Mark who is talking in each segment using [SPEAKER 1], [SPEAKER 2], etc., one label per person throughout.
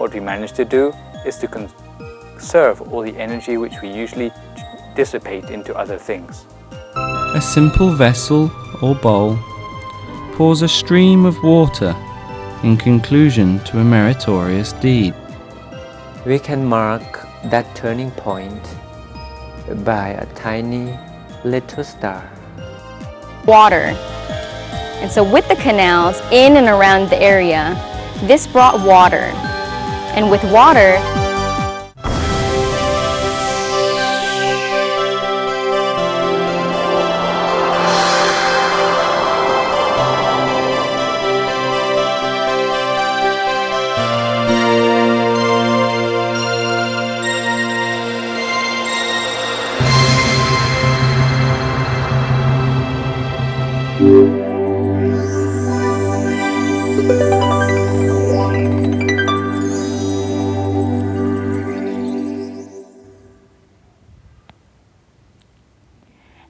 [SPEAKER 1] what we manage to do is to conserve all the energy which we usually dissipate into other things.
[SPEAKER 2] A simple vessel or bowl pours a stream of water in conclusion to a meritorious deed.
[SPEAKER 3] We can mark that turning point by a tiny little star.
[SPEAKER 4] Water. And so with the canals in and around the area, this brought water. And with water,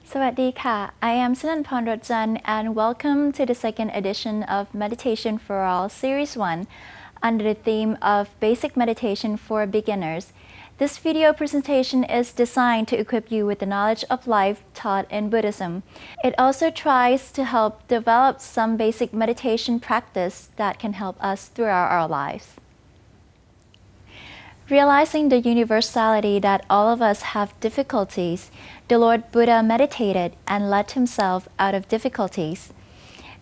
[SPEAKER 5] Sawadika, I am Sunan Ponrodjan and welcome to the second edition of Meditation for All Series 1 under the theme of Basic Meditation for Beginners. This video presentation is designed to equip you with the knowledge of life taught in Buddhism. It also tries to help develop some basic meditation practice that can help us throughout our lives. Realizing the universality that all of us have difficulties, the Lord Buddha meditated and let himself out of difficulties.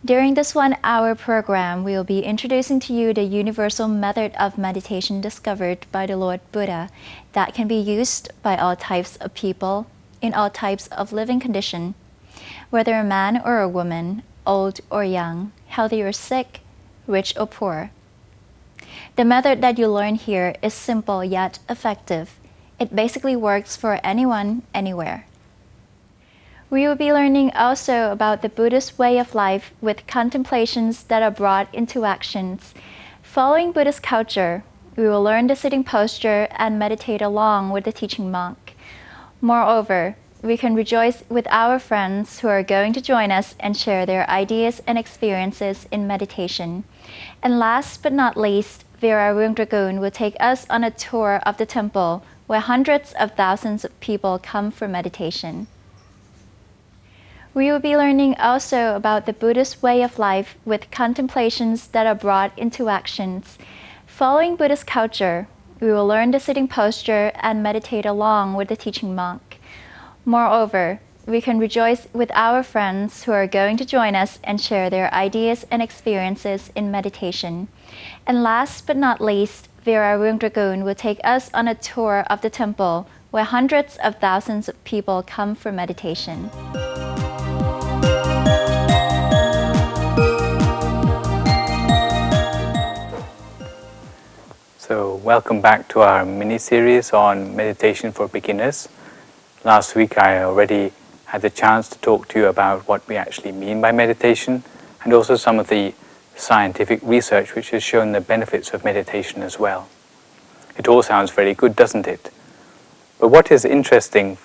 [SPEAKER 5] During this 1-hour program, we will be introducing to you the universal method of meditation discovered by the Lord Buddha that can be used by all types of people in all types of living condition, whether a man or a woman, old or young, healthy or sick, rich or poor. The method that you learn here is simple yet effective. It basically works for anyone, anywhere. We will be learning also about the Buddhist way of life with contemplations that are brought into actions. Following Buddhist culture, we will learn the sitting posture and meditate along with the teaching monk. Moreover, we can rejoice with our friends who are going to join us and share their ideas and experiences in meditation. And last but not least, Vera Rung Dragoon will take us on a tour of the temple where hundreds of thousands of people come for meditation. We will be learning also about the Buddhist way of life with contemplations that are brought into actions. Following Buddhist culture, we will learn the sitting posture and meditate along with the teaching monk. Moreover, we can rejoice with our friends who are going to join us and share their ideas and experiences in meditation. And last but not least, Vera Rung Dragoon will take us on a tour of the temple where hundreds of thousands of people come for meditation.
[SPEAKER 1] So welcome back to our mini-series on Meditation for Beginners. Last week I already had the chance to talk to you about what we actually mean by meditation and also some of the scientific research which has shown the benefits of meditation as well. It all sounds very good, doesn't it? But what is interesting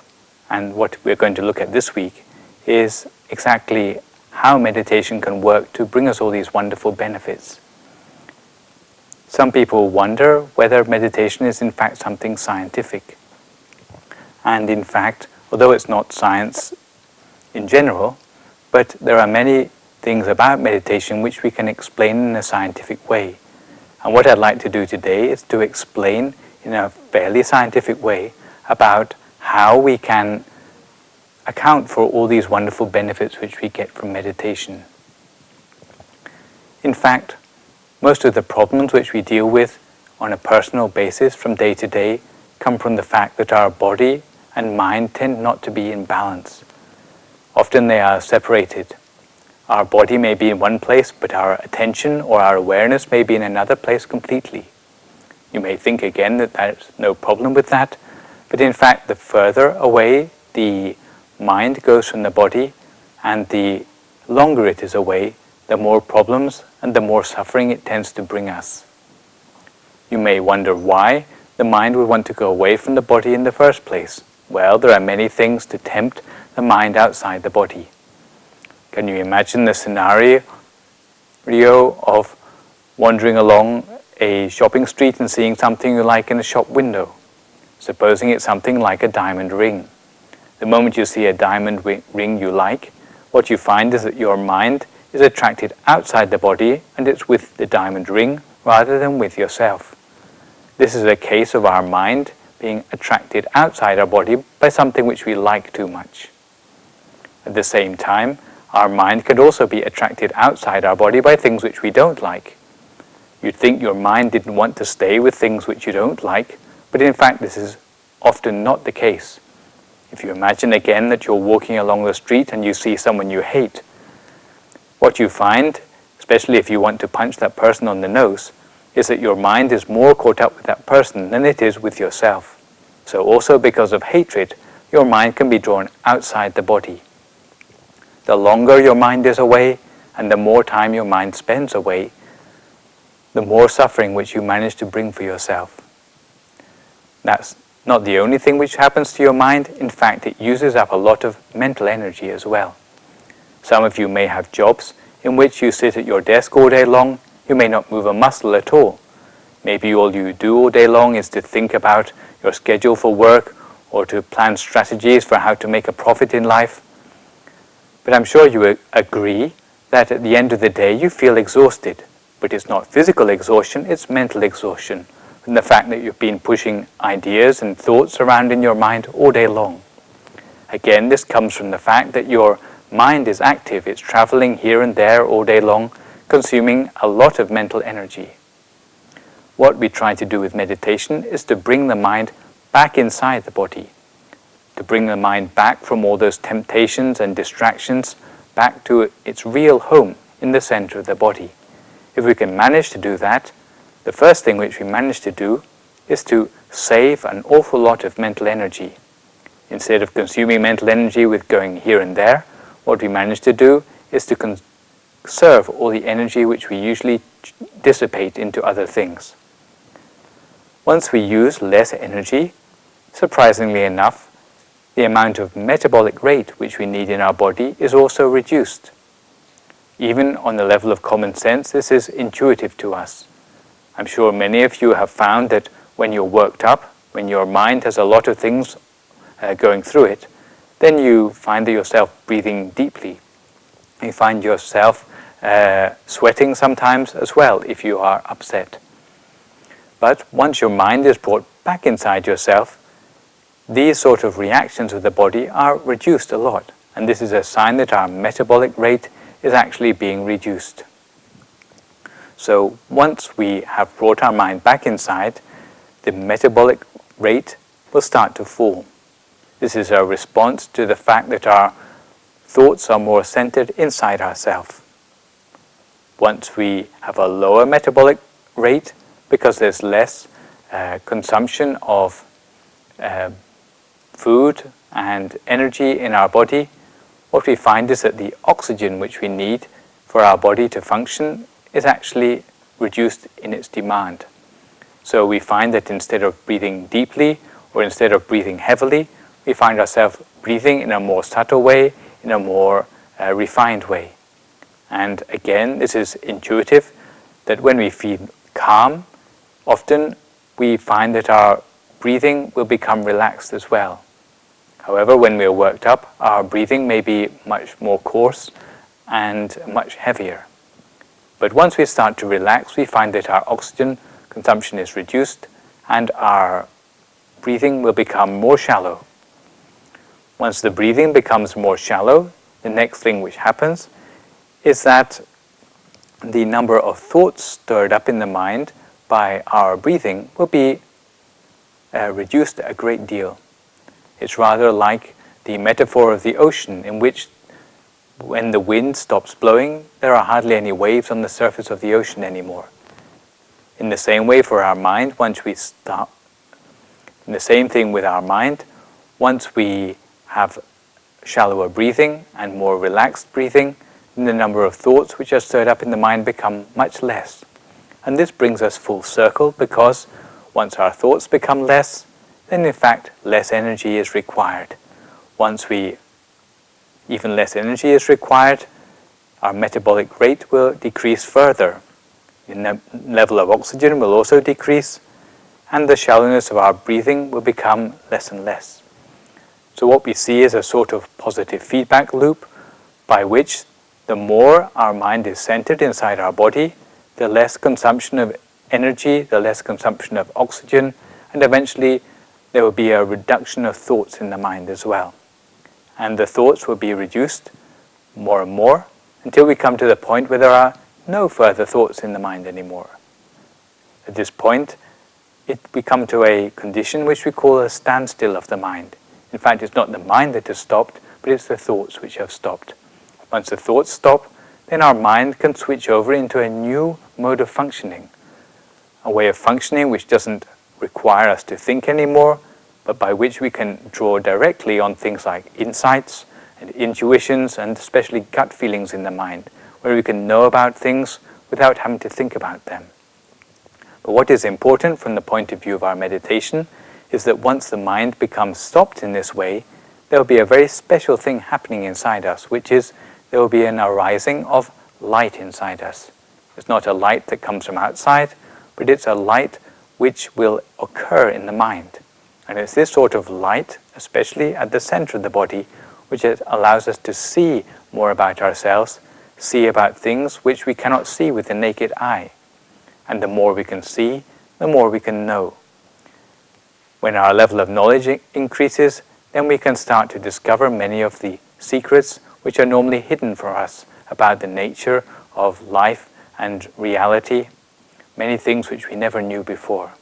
[SPEAKER 1] and what we're going to look at this week is exactly how meditation can work to bring us all these wonderful benefits. Some people wonder whether meditation is in fact something scientific. And in fact, although it's not science in general, but there are many things about meditation which we can explain in a scientific way. And what I'd like to do today is to explain in a fairly scientific way about how we can account for all these wonderful benefits which we get from meditation. In fact, most of the problems which we deal with on a personal basis from day to day come from the fact that our body and mind tend not to be in balance. Often they are separated. Our body may be in one place, but our attention or our awareness may be in another place completely. You may think again that there's no problem with that, but in fact the further away the mind goes from the body and the longer it is away, the more problems and the more suffering it tends to bring us. You may wonder why the mind would want to go away from the body in the first place. Well, there are many things to tempt the mind outside the body. Can you imagine the scenario of wandering along a shopping street and seeing something you like in a shop window. Supposing it's something like a diamond ring. The moment you see a diamond ring you like, what you find is that your mind is attracted outside the body and it's with the diamond ring rather than with yourself. This is a case of our mind being attracted outside our body by something which we like too much. At the same time, our mind can also be attracted outside our body by things which we don't like. You'd think your mind didn't want to stay with things which you don't like, but in fact this is often not the case. If you imagine again that you're walking along the street and you see someone you hate, what you find, especially if you want to punch that person on the nose, is that your mind is more caught up with that person than it is with yourself. So also because of hatred, your mind can be drawn outside the body. The longer your mind is away, and the more time your mind spends away, the more suffering which you manage to bring for yourself. That's not the only thing which happens to your mind. In fact, it uses up a lot of mental energy as well. Some of you may have jobs in which you sit at your desk all day long. You may not move a muscle at all. Maybe all you do all day long is to think about your schedule for work or to plan strategies for how to make a profit in life. But I'm sure you agree that at the end of the day you feel exhausted. But it's not physical exhaustion, it's mental exhaustion from the fact that you've been pushing ideas and thoughts around in your mind all day long. Again, this comes from the fact that your mind is active. It's traveling here and there all day long, consuming a lot of mental energy. What we try to do with meditation is to bring the mind back inside the body, to bring the mind back from all those temptations and distractions back to its real home in the center of the body. If we can manage to do that, the first thing which we manage to do is to save an awful lot of mental energy. Instead of consuming mental energy with going here and there, what we manage to do is to conserve all the energy which we usually dissipate into other things. Once we use less energy, surprisingly enough, the amount of metabolic rate which we need in our body is also reduced. Even on the level of common sense, this is intuitive to us. I'm sure many of you have found that when you're worked up, when your mind has a lot of things going through it, then you find yourself breathing deeply. You find yourself sweating sometimes as well if you are upset. But once your mind is brought back inside yourself, these sort of reactions of the body are reduced a lot. And this is a sign that our metabolic rate is actually being reduced. So once we have brought our mind back inside, the metabolic rate will start to fall. This is a response to the fact that our thoughts are more centered inside ourselves. Once we have a lower metabolic rate, because there's less consumption of food and energy in our body, what we find is that the oxygen which we need for our body to function is actually reduced in its demand. So we find that instead of breathing deeply or instead of breathing heavily, we find ourselves breathing in a more subtle way, in a more refined way. And again, this is intuitive, that when we feel calm, often we find that our breathing will become relaxed as well. However, when we are worked up, our breathing may be much more coarse and much heavier. But once we start to relax, we find that our oxygen consumption is reduced and our breathing will become more shallow. Once the breathing becomes more shallow, the next thing which happens is that the number of thoughts stirred up in the mind by our breathing will be reduced a great deal. It's rather like the metaphor of the ocean, in which when the wind stops blowing, there are hardly any waves on the surface of the ocean anymore. In the same way for our mind, once we stop, in the same thing with our mind, once we have shallower breathing and more relaxed breathing, then the number of thoughts which are stirred up in the mind become much less. And this brings us full circle, because once our thoughts become less, then in fact less energy is required. Once even less energy is required, our metabolic rate will decrease further. The level of oxygen will also decrease, and the shallowness of our breathing will become less and less. So what we see is a sort of positive feedback loop by which the more our mind is centered inside our body, the less consumption of energy, the less consumption of oxygen, and eventually there will be a reduction of thoughts in the mind as well. And the thoughts will be reduced more and more until we come to the point where there are no further thoughts in the mind anymore. At this point, we come to a condition which we call a standstill of the mind. In fact, it's not the mind that has stopped, but it's the thoughts which have stopped. Once the thoughts stop, then our mind can switch over into a new mode of functioning, a way of functioning which doesn't require us to think anymore, but by which we can draw directly on things like insights and intuitions and especially gut feelings in the mind, where we can know about things without having to think about them. But what is important from the point of view of our meditation is that once the mind becomes stopped in this way, there will be a very special thing happening inside us, which is there will be an arising of light inside us. It's not a light that comes from outside, but it's a light which will occur in the mind. And it's this sort of light, especially at the center of the body, which allows us to see more about ourselves, see about things which we cannot see with the naked eye. And the more we can see, the more we can know. When our level of knowledge increases, then we can start to discover many of the secrets which are normally hidden for us about the nature of life and reality, many things which we never knew before.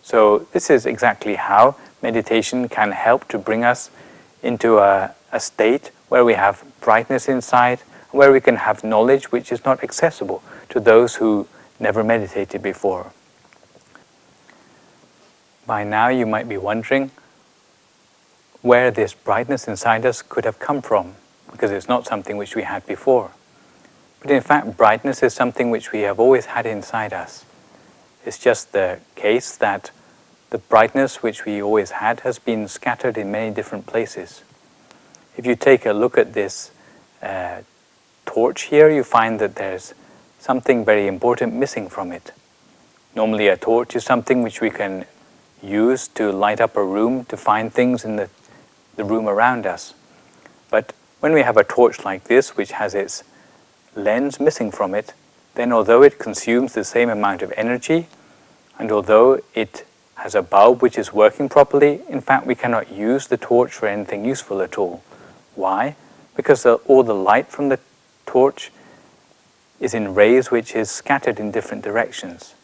[SPEAKER 1] So this is exactly how meditation can help to bring us into a state where we have brightness inside, where we can have knowledge which is not accessible to those who never meditated before. By now you might be wondering where this brightness inside us could have come from, because it's not something which we had before. But in fact, brightness is something which we have always had inside us. It's just the case that the brightness which we always had has been scattered in many different places. If you take a look at this torch here, you find that there's something very important missing from it. Normally a torch is something which we can use to light up a room, to find things in the room around us. But when we have a torch like this, which has its lens missing from it, then although it consumes the same amount of energy, and although it has a bulb which is working properly, in fact we cannot use the torch for anything useful at all. Why? Because all the light from the torch is in rays which is scattered in different directions.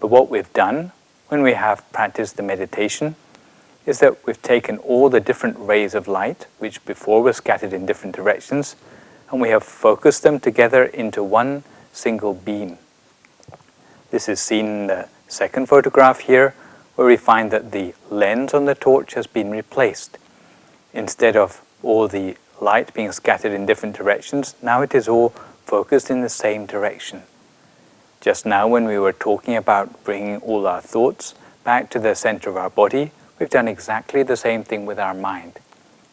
[SPEAKER 1] But what we've done when we have practiced the meditation is that we've taken all the different rays of light, which before were scattered in different directions, and we have focused them together into one single beam. This is seen in the second photograph here, where we find that the lens on the torch has been replaced. Instead of all the light being scattered in different directions, now it is all focused in the same direction. Just now when we were talking about bringing all our thoughts back to the center of our body, we've done exactly the same thing with our mind.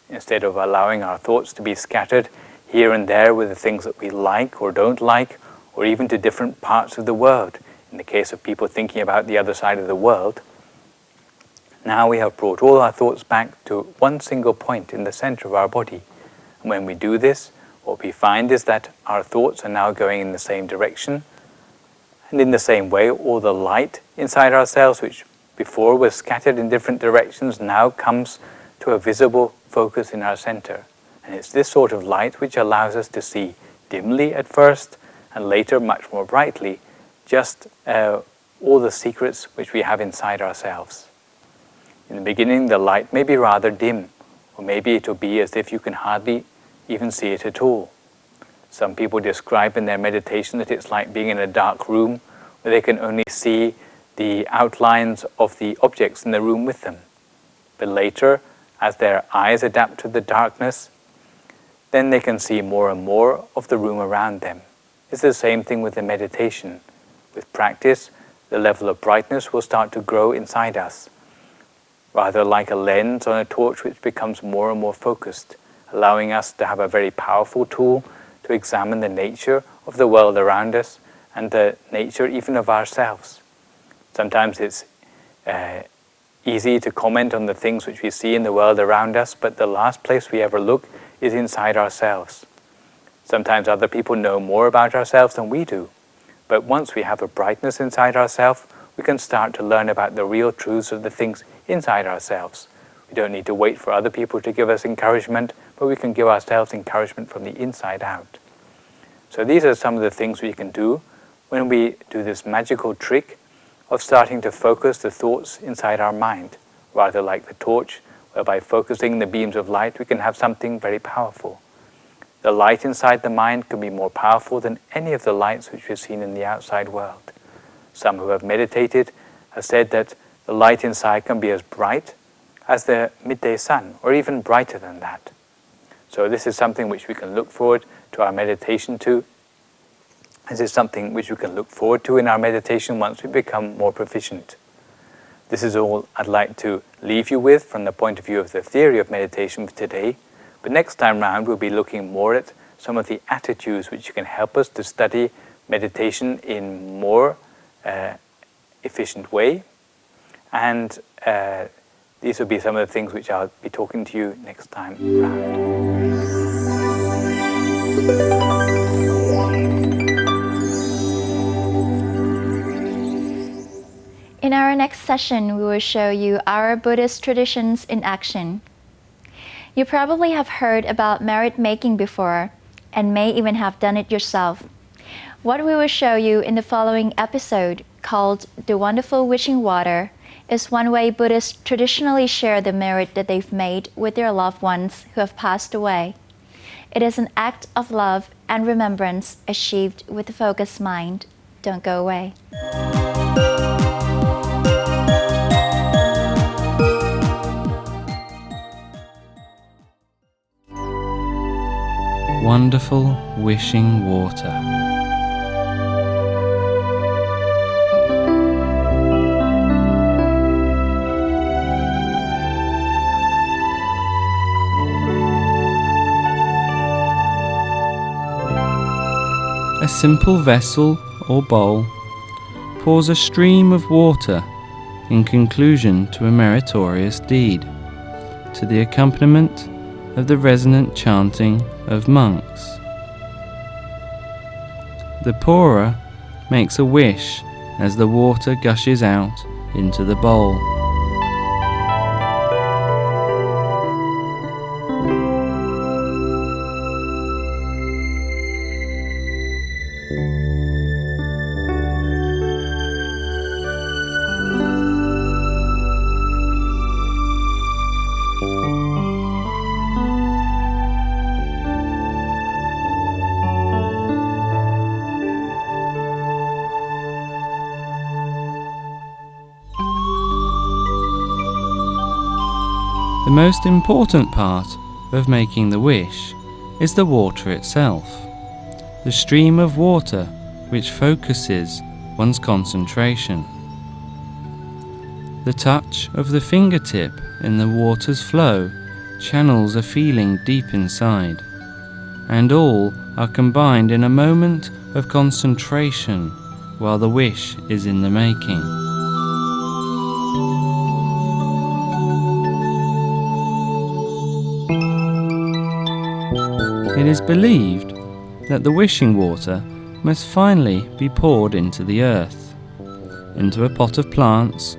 [SPEAKER 1] Instead of allowing our thoughts to be scattered here and there with the things that we like or don't like, or even to different parts of the world, in the case of people thinking about the other side of the world, now we have brought all our thoughts back to one single point in the center of our body. And when we do this, what we find is that our thoughts are now going in the same direction, and in the same way, all the light inside ourselves, which before was scattered in different directions, now comes to a visible focus in our center. And it's this sort of light which allows us to see dimly at first, and later much more brightly, just all the secrets which we have inside ourselves. In the beginning, the light may be rather dim, or maybe it will be as if you can hardly even see it at all. Some people describe in their meditation that it's like being in a dark room where they can only see the outlines of the objects in the room with them. But later, as their eyes adapt to the darkness, then they can see more and more of the room around them. It's the same thing with the meditation. With practice, the level of brightness will start to grow inside us, rather like a lens on a torch which becomes more and more focused, allowing us to have a very powerful tool to examine the nature of the world around us and the nature even of ourselves. Sometimes it's easy to comment on the things which we see in the world around us, but the last place we ever look is inside ourselves. Sometimes other people know more about ourselves than we do, but once we have a brightness inside ourselves, we can start to learn about the real truths of the things inside ourselves. We don't need to wait for other people to give us encouragement, but we can give ourselves encouragement from the inside out. So these are some of the things we can do when we do this magical trick of starting to focus the thoughts inside our mind, rather like the torch, where by focusing the beams of light we can have something very powerful. The light inside the mind can be more powerful than any of the lights which we've seen in the outside world. Some who have meditated have said that the light inside can be as bright as the midday sun, or even brighter than that. So this is something which we can look forward to our meditation to. This is something which we can look forward to in our meditation once we become more proficient. This is all I'd like to leave you with from the point of view of the theory of meditation for today. But next time round we'll be looking more at some of the attitudes which can help us to study meditation in more efficient way. And these will be some of the things which I'll be talking to you next time round.
[SPEAKER 5] In our next session, we will show you our Buddhist traditions in action. You probably have heard about merit making before, and may even have done it yourself. What we will show you in the following episode, called The Wonderful Wishing Water, is one way Buddhists traditionally share the merit that they've made with their loved ones who have passed away. It is an act of love and remembrance achieved with a focused mind. Don't go away.
[SPEAKER 2] Wonderful Wishing Water. A simple vessel or bowl pours a stream of water in conclusion to a meritorious deed, to the accompaniment of the resonant chanting of monks. The pourer makes a wish as the water gushes out into the bowl. The most important part of making the wish is the water itself, the stream of water which focuses one's concentration. The touch of the fingertip in the water's flow channels a feeling deep inside, and all are combined in a moment of concentration while the wish is in the making. It is believed that the wishing water must finally be poured into the earth, into a pot of plants,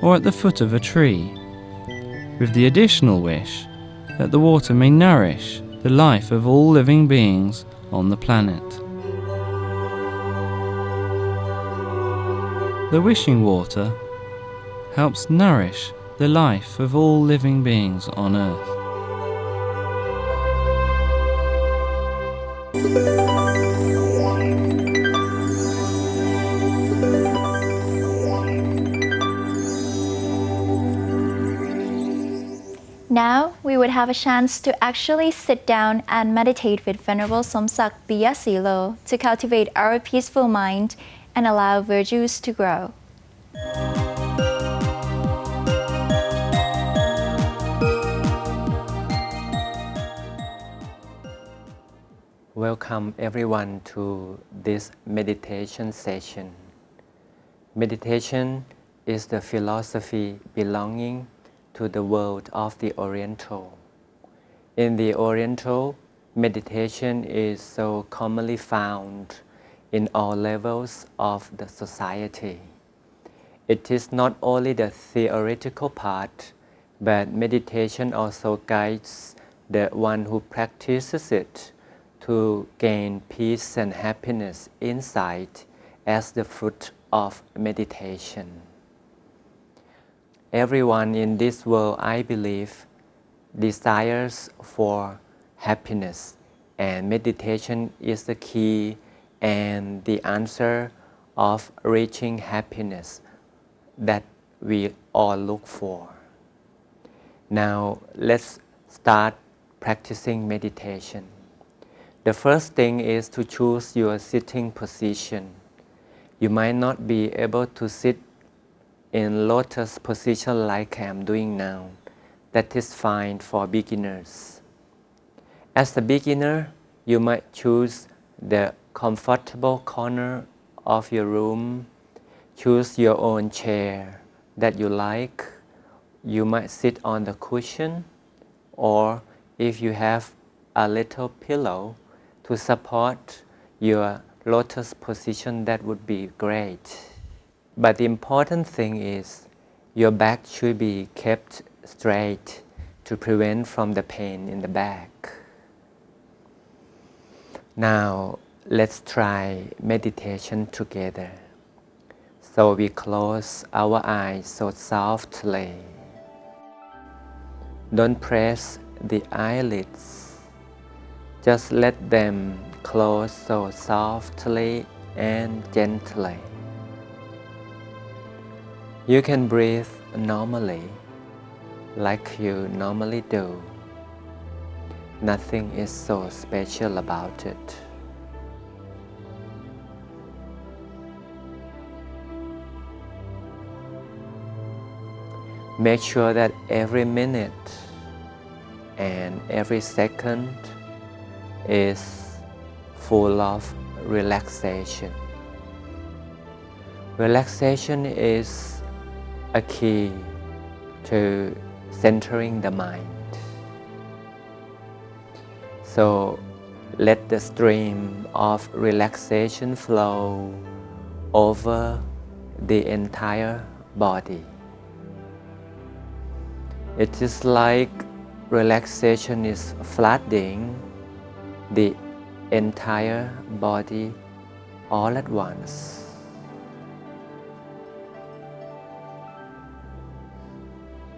[SPEAKER 2] or at the foot of a tree, with the additional wish that the water may nourish the life of all living beings on the planet. The wishing water helps nourish the life of all living beings on earth.
[SPEAKER 5] Now, we would have a chance to actually sit down and meditate with Venerable Somsak Biyasilo to cultivate our peaceful mind and allow virtues to grow.
[SPEAKER 3] Welcome everyone to this meditation session. Meditation is the philosophy belonging to the world of the Oriental. In the Oriental, meditation is so commonly found in all levels of the society. It is not only the theoretical part, but meditation also guides the one who practices it to gain peace and happiness inside as the fruit of meditation. Everyone in this world, I believe, desires for happiness, and meditation is the key and the answer of reaching happiness that we all look for. Now let's start practicing meditation. The first thing is to choose your sitting position. You might not be able to sit in lotus position like I am doing now. That is fine for beginners. As a beginner, you might choose the comfortable corner of your room. Choose your own chair that you like. You might sit on the cushion, or if you have a little pillow to support your lotus position, that would be great. But the important thing is your back should be kept straight to prevent from the pain in the back. Now let's try meditation together. So we close our eyes so softly. Don't press the eyelids. Just let them close so softly and gently. You can breathe normally, like you normally do. Nothing is so special about it. Make sure that every minute and every second is full of relaxation. Relaxation is a key to centering the mind. So let the stream of relaxation flow over the entire body. It is like relaxation is flooding the entire body all at once.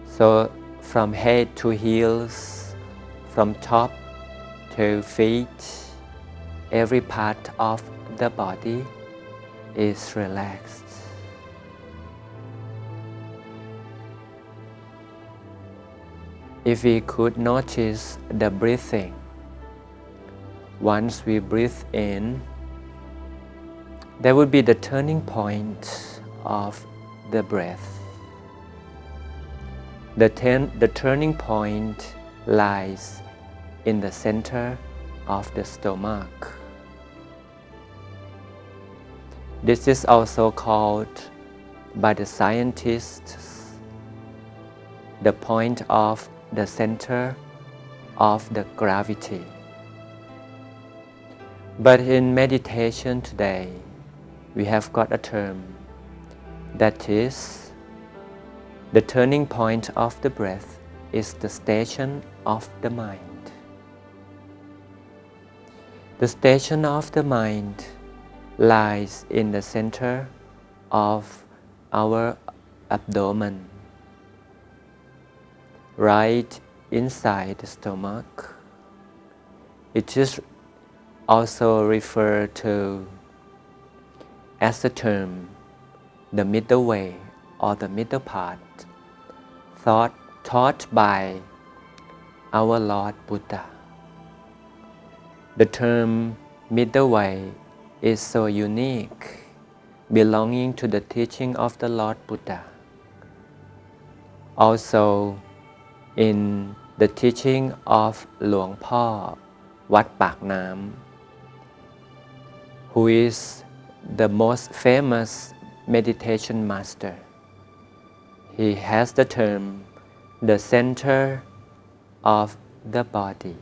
[SPEAKER 3] So from head to heels, from top to feet, every part of the body is relaxed. If we could notice the breathing, once we breathe in, there would be the turning point of the breath. The turning point lies in the center of the stomach. This is also called by the scientists the point of the center of the gravity. But in meditation today, we have got a term that is the turning point of the breath is the station of the mind. The station of the mind lies in the center of our abdomen, right inside the stomach. It is also referred to as the term the middle way or the middle part, taught by our Lord Buddha. The term middle way is so unique, belonging to the teaching of the Lord Buddha. Also, in the teaching of หลวงพ่อวัดปากน้ who is the most famous meditation master. He has the term, the center of the body.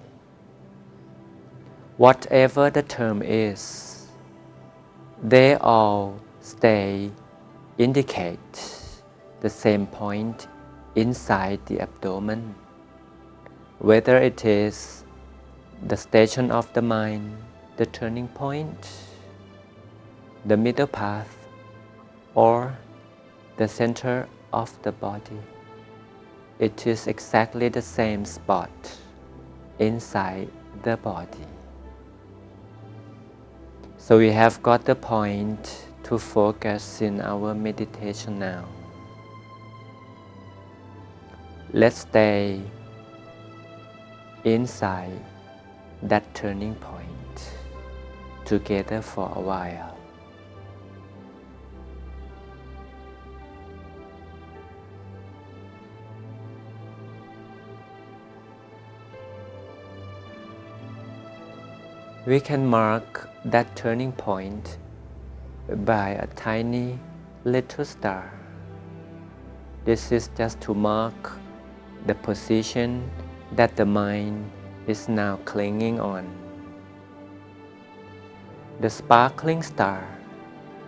[SPEAKER 3] Whatever the term is, they all indicate the same point inside the abdomen, whether it is the station of the mind, the turning point, the middle path, or the center of the body. It is exactly the same spot inside the body. So we have got the point to focus in our meditation now. Let's stay inside that turning point together for a while. We can mark that turning point by a tiny little star. This is just to mark the position that the mind is now clinging on. The sparkling star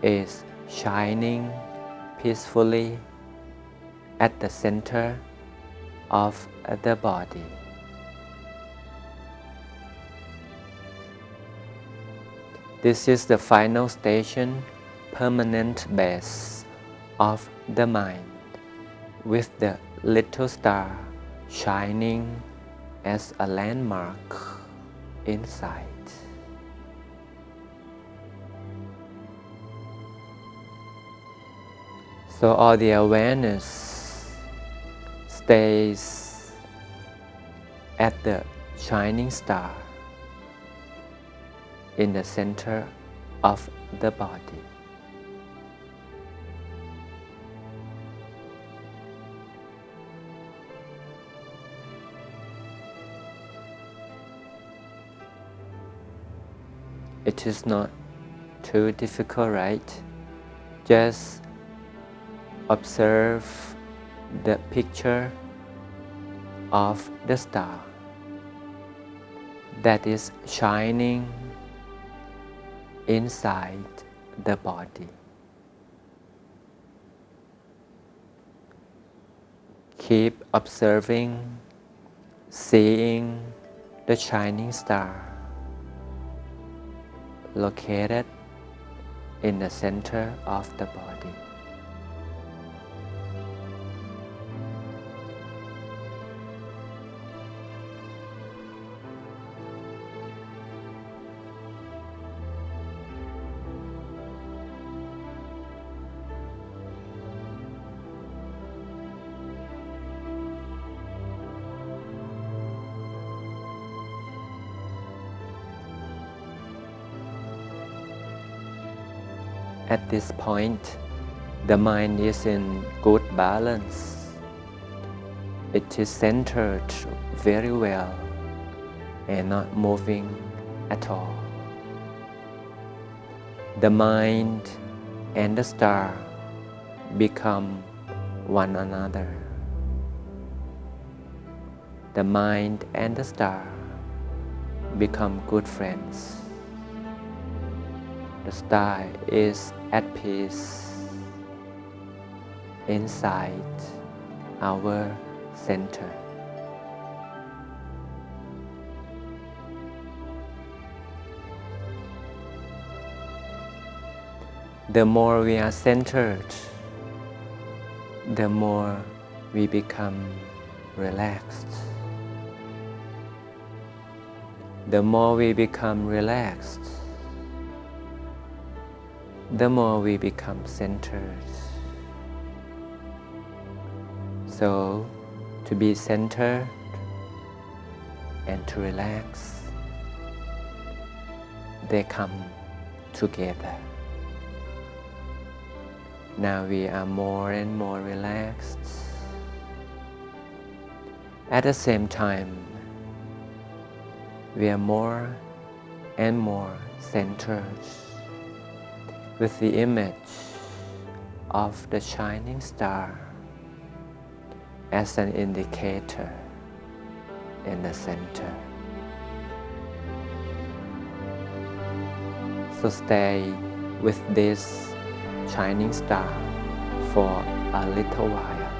[SPEAKER 3] is shining peacefully at the center of the body. This is the final station, permanent base of the mind, with the little star shining as a landmark inside. So all the awareness stays at the shining star in the center of the body. It is not too difficult, right? Just observe the picture of the star that is shining inside the body. Keep observing, seeing the shining star located in the center of the body. At this point, the mind is in good balance. It is centered very well and not moving at all. The mind and the star become one another. The mind and the star become good friends. The star is at peace inside our center. The more we are centered, the more we become relaxed. The more we become relaxed, the more we become centered. So, to be centered and to relax, they come together. Now we are more and more relaxed. At the same time, we are more and more centered. with the image of the shining star as an indicator in the center. So stay with this shining star for a little while.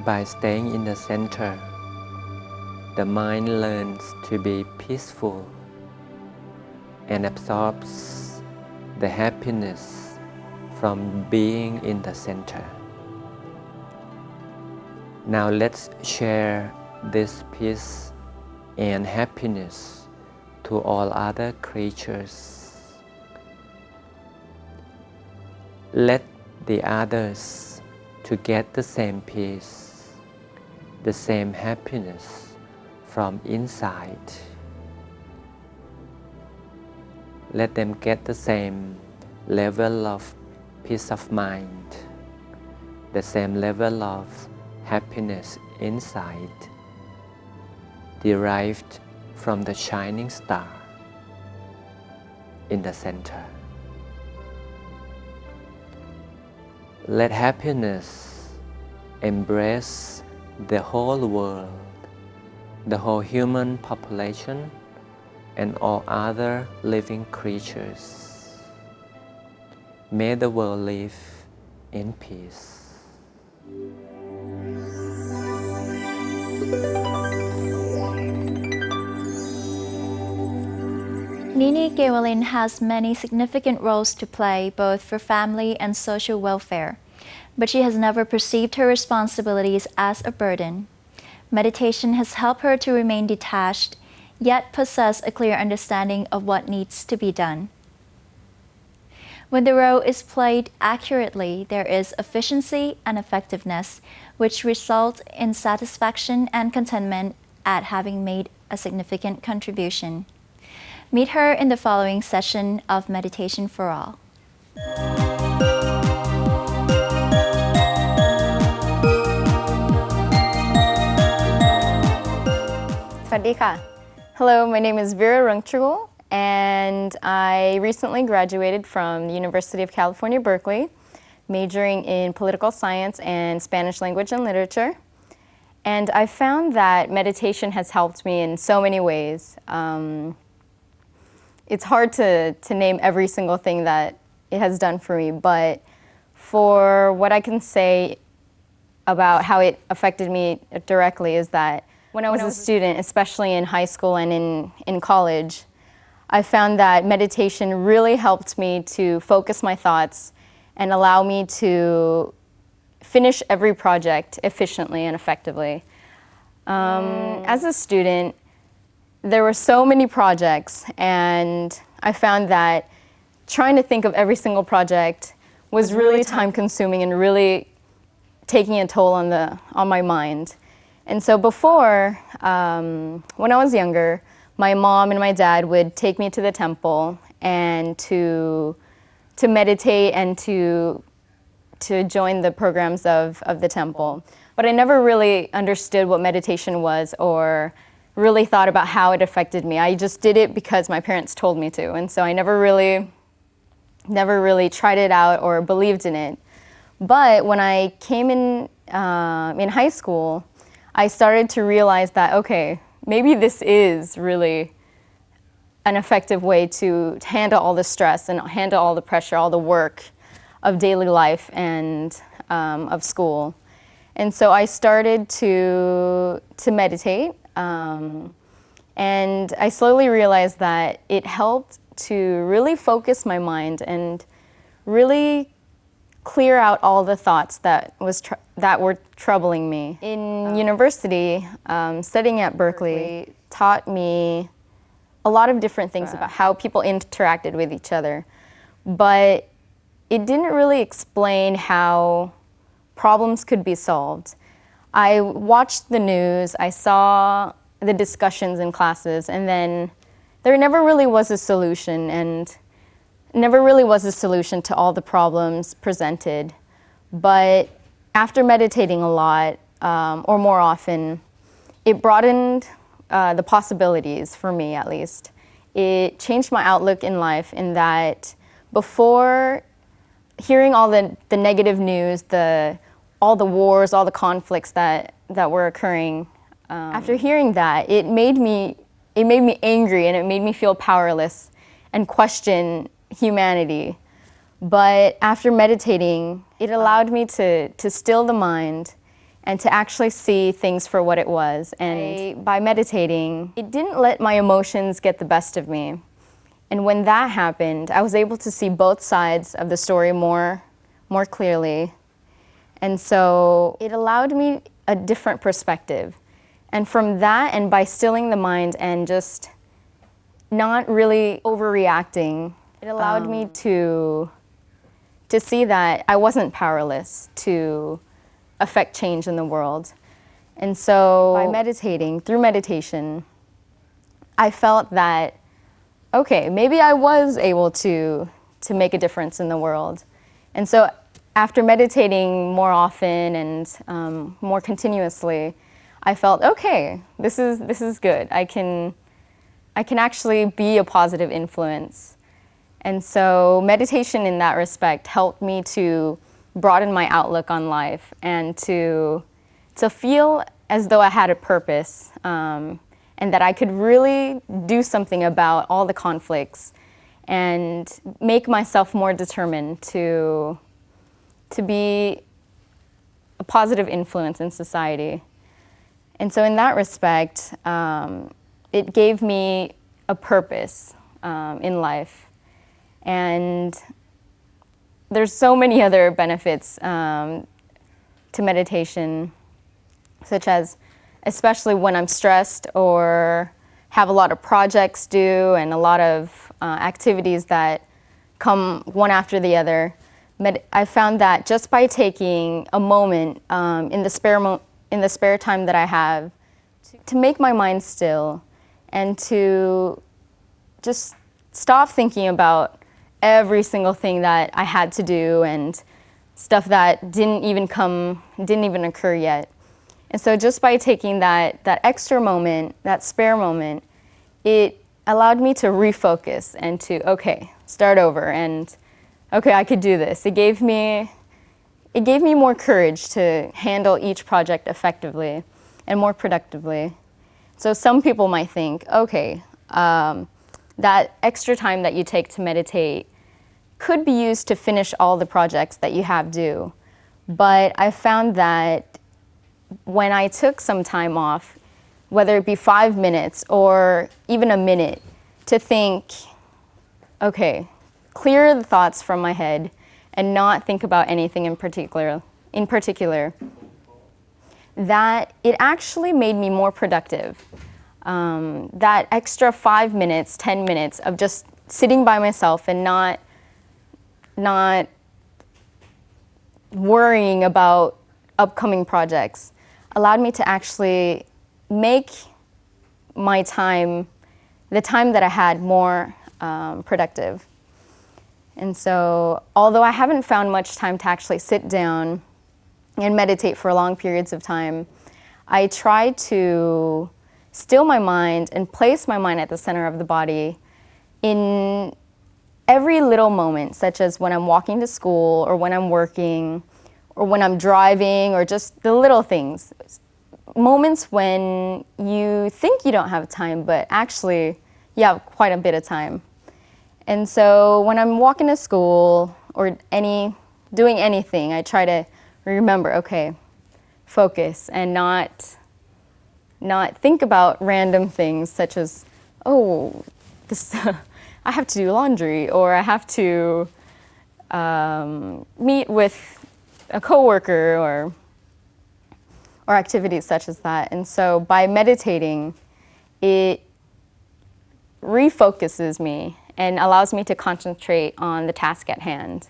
[SPEAKER 3] By staying in the center, the mind learns to be peaceful and absorbs the happiness from being in the center. Now let's share this peace and happiness to all other creatures. Let the others to get the same peace, the same happiness from inside. Let them get the same level of peace of mind, the same level of happiness inside, derived from the shining star in the center. Let happiness embrace the whole world, the whole human population, and all other living creatures. May the world live in peace.
[SPEAKER 5] Nini Gewelin has many significant roles to play both for family and social welfare, but she has never perceived her responsibilities as a burden. Meditation has helped her to remain detached, yet possess a clear understanding of what needs to be done. When the role is played accurately, there is efficiency and effectiveness, which result in satisfaction and contentment at having made a significant contribution. Meet her in the following session of Meditation for All.
[SPEAKER 4] สวัสดีค่ะ Hello, my name is Vera Rungchugul, and I recently graduated from the University of California, Berkeley, majoring in political science and Spanish language and literature. And I found that meditation has helped me in so many ways. It's hard to name every single thing that it has done for me, but for what I can say about how it affected me directly is that when I was a student, especially in high school and in college, I found that meditation really helped me to focus my thoughts and allow me to finish every project efficiently and effectively. As a student, there were so many projects, and I found that trying to think of every single project was really time-consuming and really taking a toll on my mind. And so before, when I was younger, my mom and my dad would take me to the temple and to meditate and to join the programs of the temple. But I never really understood what meditation was or really thought about how it affected me. I just did it because my parents told me to. And so I never really tried it out or believed in it. But when I came in high school, I started to realize that, okay, maybe this is really an effective way to handle all the stress and handle all the pressure, all the work of daily life and of school. And so I started to meditate, and I slowly realized that it helped to really focus my mind and really clear out all the thoughts that were troubling me. In university, studying at Berkeley taught me a lot of different things about how people interacted with each other, but it didn't really explain how problems could be solved. I watched the news, I saw the discussions in classes, and then there never really was a solution, and never really was a solution to all the problems presented. But after meditating a lot, or more often, it broadened the possibilities for me, at least. It changed my outlook in life in that before hearing all the negative news, all the wars, all the conflicts that were occurring, after hearing that, it made me angry, and it made me feel powerless and question humanity. But after meditating, it allowed me to still the mind and to actually see things for what it was. And by meditating, it didn't let my emotions get the best of me. And when that happened, I was able to see both sides of the story more clearly. And so it allowed me a different perspective. And from that, and by stilling the mind and just not really overreacting, it allowed me to see that I wasn't powerless to affect change in the world. And so by meditating, through meditation, I felt that, okay, maybe I was able to make a difference in the world. And so after meditating more often and more continuously, I felt, okay, this is good. I can actually be a positive influence. And so meditation in that respect helped me to broaden my outlook on life and to feel as though I had a purpose, and that I could really do something about all the conflicts and make myself more determined to be a positive influence in society. And so in that respect, it gave me a purpose in life. And there's so many other benefits to meditation, such as especially when I'm stressed or have a lot of projects due and a lot of activities that come one after the other. I found that just by taking a moment in the spare time that I have to make my mind still and to just stop thinking about every single thing that I had to do and stuff that didn't even occur yet. And so just by taking that extra moment, that spare moment, it allowed me to refocus and to, okay, start over and, okay, I could do this. It gave me more courage to handle each project effectively and more productively. So some people might think, okay, that extra time that you take to meditate could be used to finish all the projects that you have due. But I found that when I took some time off, whether it be 5 minutes or even a minute, to think, okay, clear the thoughts from my head and not think about anything in particular, that it actually made me more productive. That extra 5 minutes, 10 minutes of just sitting by myself and not worrying about upcoming projects allowed me to actually make my time, the time that I had, more productive. And so, although I haven't found much time to actually sit down and meditate for long periods of time, I try to still my mind and place my mind at the center of the body in every little moment, such as when I'm walking to school or when I'm working or when I'm driving or just the little things. Moments when you think you don't have time, but actually you have quite a bit of time. And so when I'm walking to school or doing anything, I try to remember, okay, focus and not think about random things such as, oh, I have to do laundry, or I have to meet with a coworker, or activities such as that. And so by meditating, it refocuses me and allows me to concentrate on the task at hand.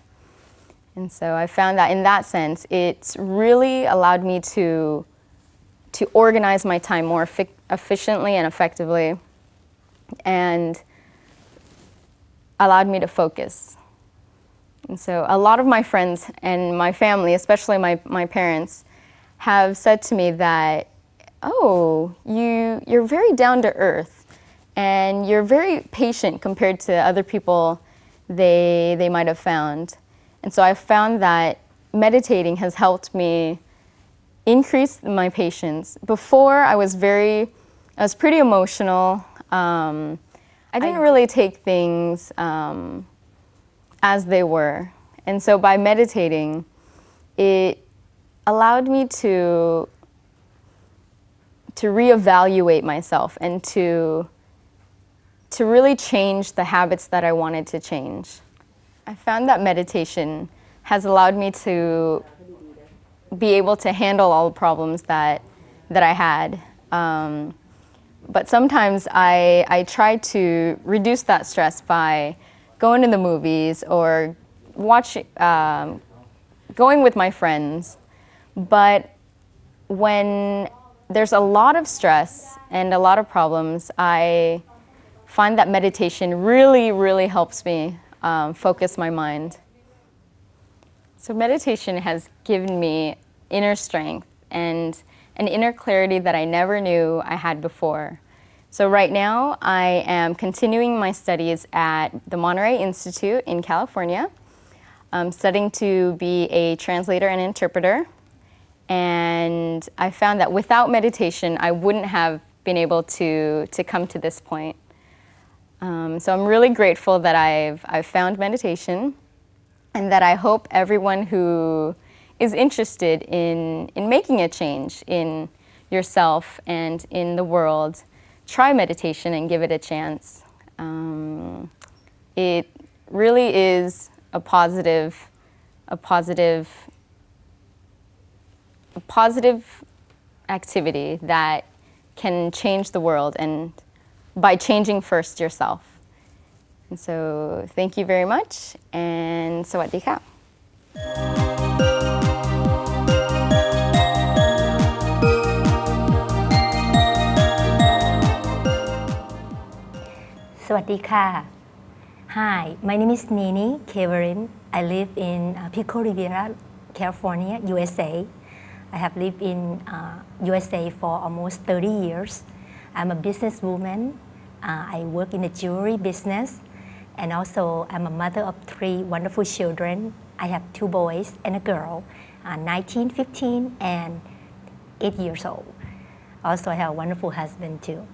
[SPEAKER 4] And so I found that in that sense, it's really allowed me to organize my time more efficiently and effectively, and allowed me to focus. And so a lot of my friends and my family, especially my parents, have said to me that, oh, you're very down to earth, and you're very patient compared to other people they might have found. And so I found that meditating has helped me increase my patience. Before, I was pretty emotional. I didn't really take things as they were. And so by meditating, it allowed me to reevaluate myself and to really change the habits that I wanted to change. I found that meditation has allowed me to be able to handle all the problems that I had. But sometimes I try to reduce that stress by going to the movies or going with my friends. But when there's a lot of stress and a lot of problems, I find that meditation really, really helps me focus my mind. So meditation has given me inner strength and an inner clarity that I never knew I had before. So right now, I am continuing my studies at the Monterey Institute in California. I'm studying to be a translator and interpreter. And I found that without meditation, I wouldn't have been able to come to this point. So I'm really grateful that I've found meditation, and that I hope everyone who is interested in making a change in yourself and in the world, try meditation and give it a chance. It really is a positive activity that can change the world, and by changing first yourself. And so thank you very much, and สวัสดีค่ะ
[SPEAKER 6] สวัสดีค่ะ Hi, my name is Nini Keverin. I live in Pico Rivera, California, USA. I have lived in USA for almost 30 years. I'm a businesswoman. I work in the jewelry business, and also I'm a mother of 3 wonderful children. I have 2 boys and a girl, 19, 15, and 8 years old. Also, I have a wonderful husband too.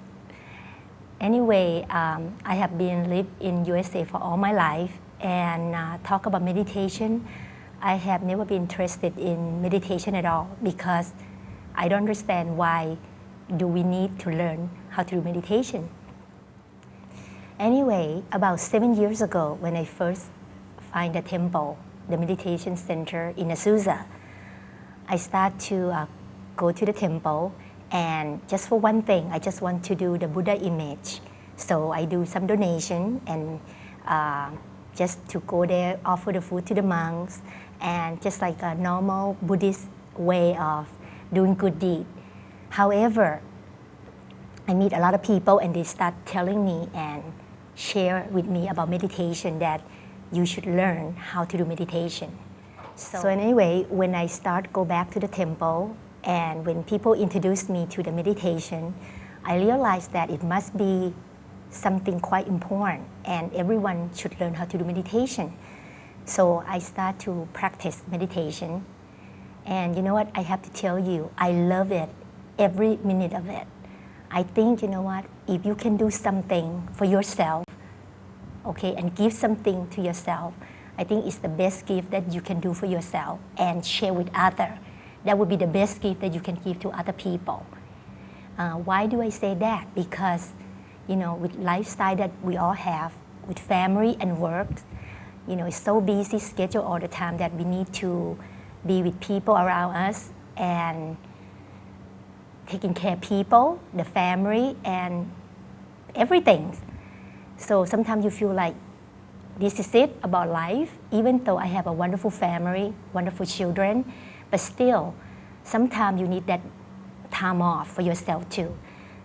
[SPEAKER 6] Anyway, I have been lived in USA for all my life, and talk about meditation. I have never been interested in meditation at all, because I don't understand why do we need to learn how to do meditation. Anyway, about 7 years ago, when I first find the temple, the meditation center in Azusa, I start to go to the temple. And just for one thing, I just want to do the Buddha image. So I do some donation, and just to go there, offer the food to the monks, and just like a normal Buddhist way of doing good deed. However, I meet a lot of people, and they start telling me and share with me about meditation, that you should learn how to do meditation. So anyway, when I go back to the temple, and when people introduced me to the meditation, I realized that it must be something quite important, and everyone should learn how to do meditation. So I start to practice meditation. And you know what, I have to tell you, I love it, every minute of it. I think, you know what, if you can do something for yourself, okay, and give something to yourself, I think it's the best gift that you can do for yourself and share with others. That would be the best gift that you can give to other people. Why do I say that? Because, you know, with lifestyle that we all have, with family and work. It's so busy schedule all the time that we need to be with people around us and taking care of people, the family, and everything. So sometimes you feel like this is it about life, even though I have a wonderful family, wonderful children, but still, sometimes you need that time off for yourself too.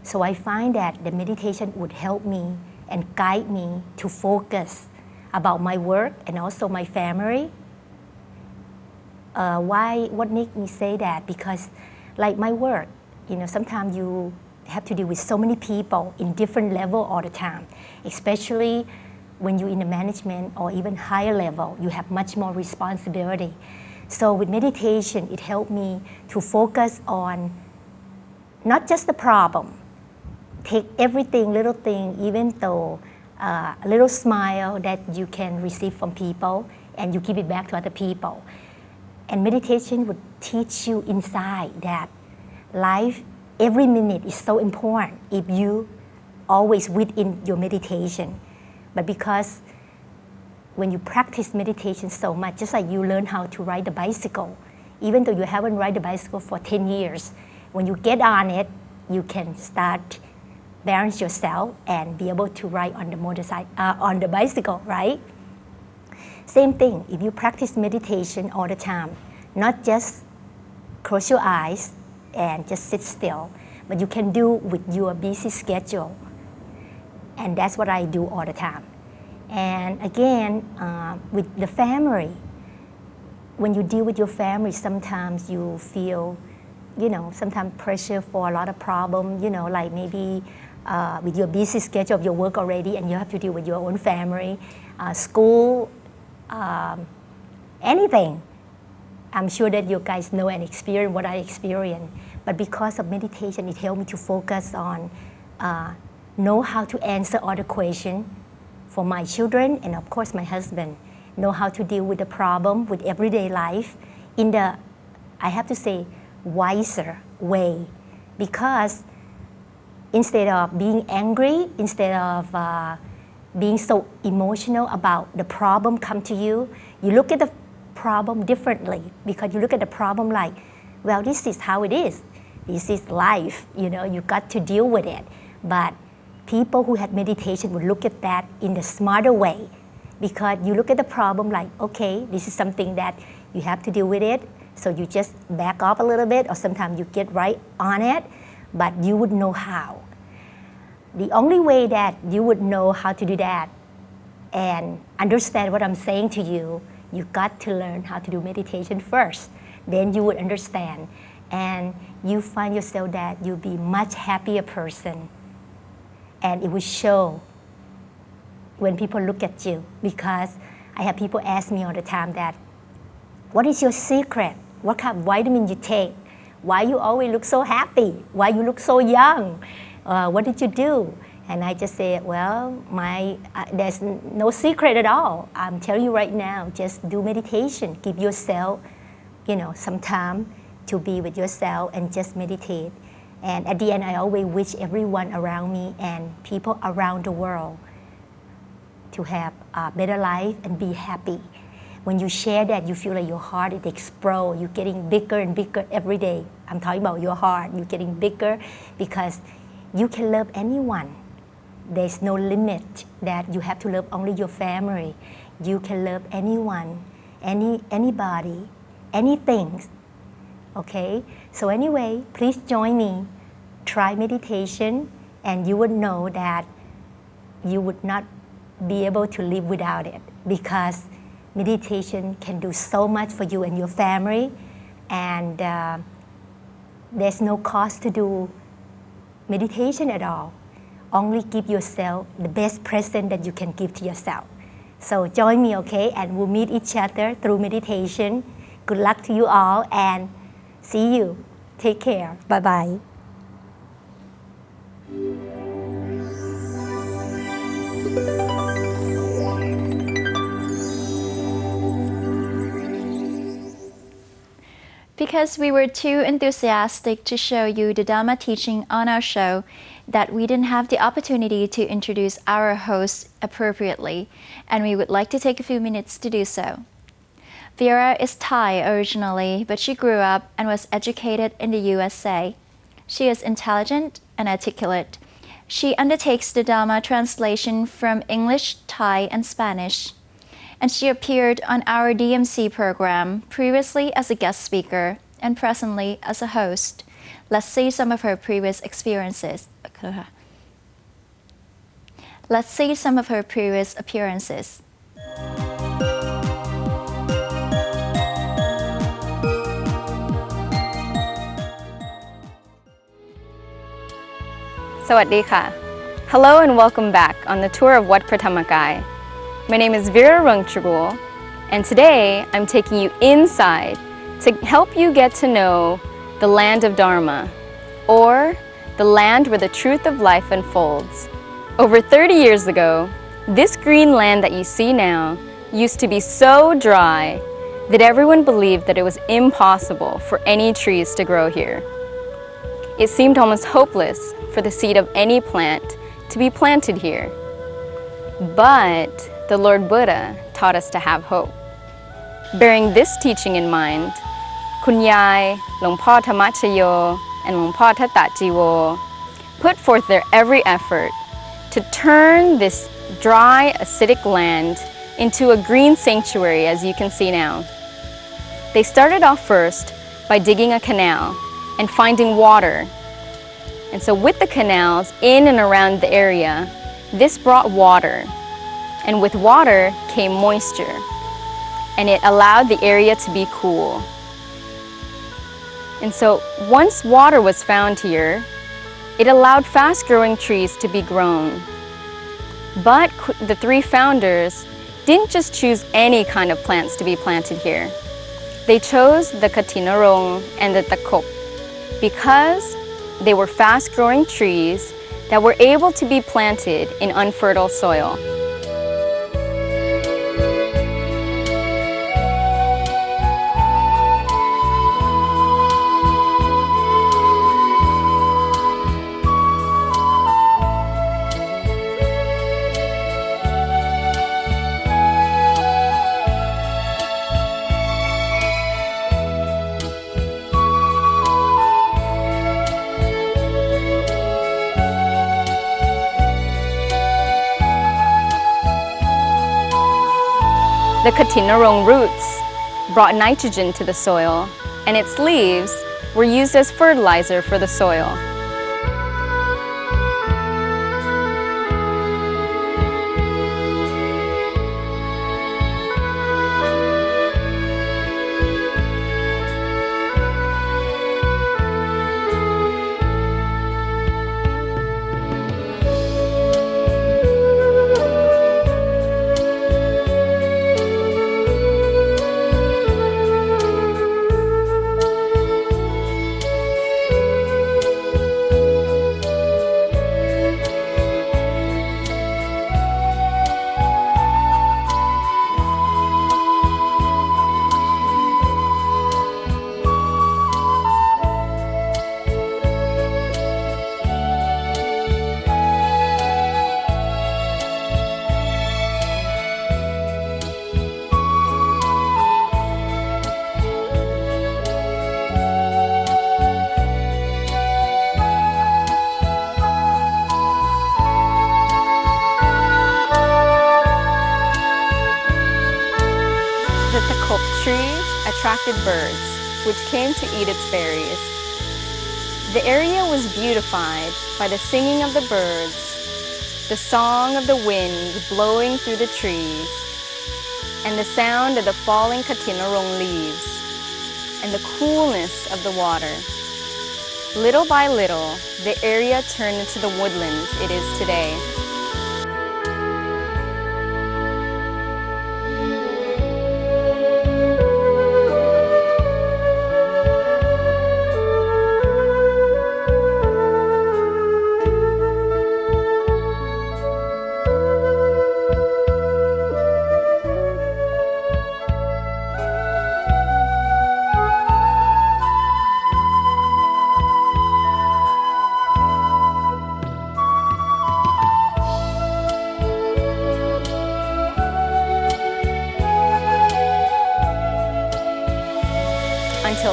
[SPEAKER 6] So I find that the meditation would help me and guide me to focus about my work and also my family. What makes me say that? Because like my work, sometimes you have to deal with so many people in different level all the time, especially when you're in the management or even higher level, you have much more responsibility. So with meditation, it helped me to focus on not just the problem, take everything, little thing, even though a little smile that you can receive from people and you give it back to other people. And meditation would teach you inside that life, every minute is so important if you always within your meditation. But because when you practice meditation so much, just like you learn how to ride the bicycle, even though you haven't ride the bicycle for 10 years, when you get on it, you can start balance yourself and be able to ride on the bicycle, right? Same thing, if you practice meditation all the time, not just close your eyes and just sit still, but you can do with your busy schedule. And that's what I do all the time. And again, with the family, when you deal with your family, sometimes you feel, sometimes pressure for a lot of problems, like maybe with your busy schedule of your work already and you have to deal with your own family, school, anything. I'm sure that you guys know and experience what I experience. But because of meditation, it helped me to focus on know how to answer all the questions for my children and of course my husband. Know how to deal with the problem with everyday life in the, I have to say, wiser way. Because instead of being angry, instead of being so emotional about the problem come to you, you look at the problem differently because you look at the problem like, well, this is how it is. This is life, you got to deal with it. But people who had meditation would look at that in the smarter way because you look at the problem like, okay, this is something that you have to deal with it, so you just back off a little bit or sometimes you get right on it, but you would know how. The only way that you would know how to do that and understand what I'm saying to you, you got to learn how to do meditation first. Then you would understand. And you find yourself that you'll be much happier person. And it will show when people look at you. Because I have people ask me all the time that, what is your secret? What kind of vitamin you take? Why you always look so happy? Why you look so young? What did you do? And I just say, well, there's no secret at all. I'm telling you right now, just do meditation. Give yourself, some time to be with yourself and just meditate. And at the end, I always wish everyone around me and people around the world to have a better life and be happy. When you share that, you feel like your heart, it explodes. You're getting bigger and bigger every day. I'm talking about your heart. You're getting bigger because you can love anyone. There's no limit that you have to love only your family. You can love anyone, anybody, anything. Okay? So anyway, please join me. Try meditation and you would know that you would not be able to live without it because meditation can do so much for you and your family, and there's no cost to do meditation at all. Only give yourself the best present that you can give to yourself. So join me, okay? And we'll meet each other through meditation. Good luck to you all and see you. Take care. Bye-bye.
[SPEAKER 5] because we were too enthusiastic to show you the Dharma teaching on our show that we didn't have the opportunity to introduce our host appropriately, and we would like to take a few minutes to do so. Vera is Thai originally, but she grew up and was educated in the USA. She is intelligent and articulate. She undertakes the Dharma translation from English, Thai, and Spanish. And she appeared on our DMC program, previously as a guest speaker and presently as a host. Let's see some of her previous experiences. Let's see some of her previous appearances.
[SPEAKER 4] สวัสดีค่ะ Hello and welcome back on the tour of Wat Pratamakai. My name is Vera Rungchagul, and today I'm taking you inside to help you get to know the land of Dharma, or the land where the truth of life unfolds. Over 30 years ago, this green land that you see now used to be so dry that everyone believed that it was impossible for any trees to grow here. It seemed almost hopeless for the seed of any plant to be planted here. But the Lord Buddha taught us to have hope. Bearing this teaching in mind, Kun Yai, Lung Po Thamachayo, and Lung Po Thatajiwo put forth their every effort to turn this dry, acidic land into a green sanctuary, as you can see now. They started off first by digging a canal and finding water. And so with the canals in and around the area, this brought water. And with water came moisture. And it allowed the area to be cool. And so once water was found here, it allowed fast-growing trees to be grown. But the three founders didn't just choose any kind of plants to be planted here. They chose the Katinarong and the Takop because they were fast-growing trees that were able to be planted in unfertile soil. The Katinarong roots brought nitrogen to the soil, and its leaves were used as fertilizer for the soil. The Takop tree attracted birds, which came to eat its berries. The area was beautified by the singing of the birds, the song of the wind blowing through the trees, and the sound of the falling Katinarong leaves, and the coolness of the water. Little by little, the area turned into the woodland it is today.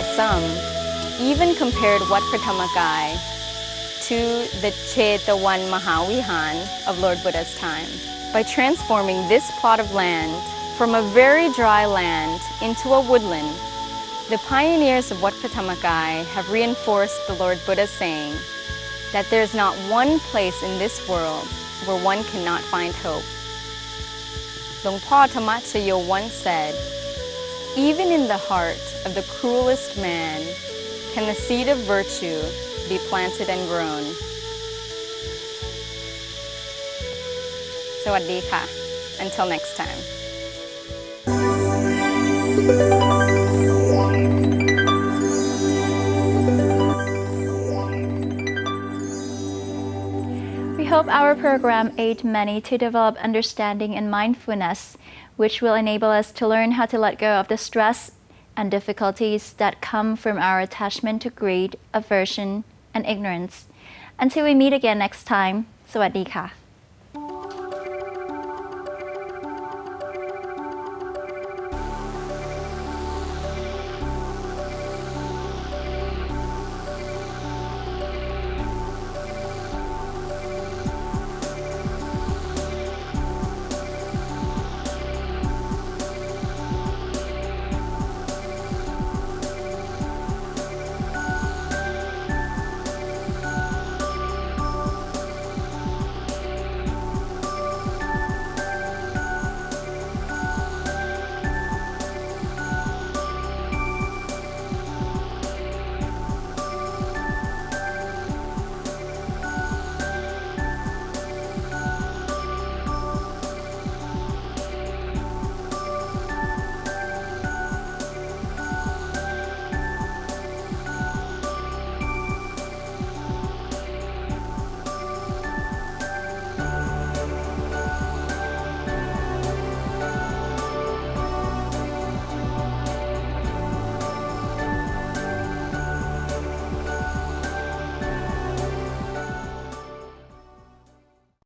[SPEAKER 4] while some even compared Wat Pratamakai to the Chetawan Mahavihan of Lord Buddha's time. By transforming this plot of land from a very dry land into a woodland, the pioneers of Wat Pratamakai have reinforced the Lord Buddha's saying that there's not one place in this world where one cannot find hope. Long Pa Tamachayo once said, "Even in the heart of the cruelest man can the seed of virtue be planted and grown." สวัสดีค่ะ Until next time.
[SPEAKER 5] We hope our program aid many to develop understanding and mindfulness, which will enable us to learn how to let go of the stress and difficulties that come from our attachment to greed, aversion, and ignorance. Until we meet again next time, สวัสดีค่ะ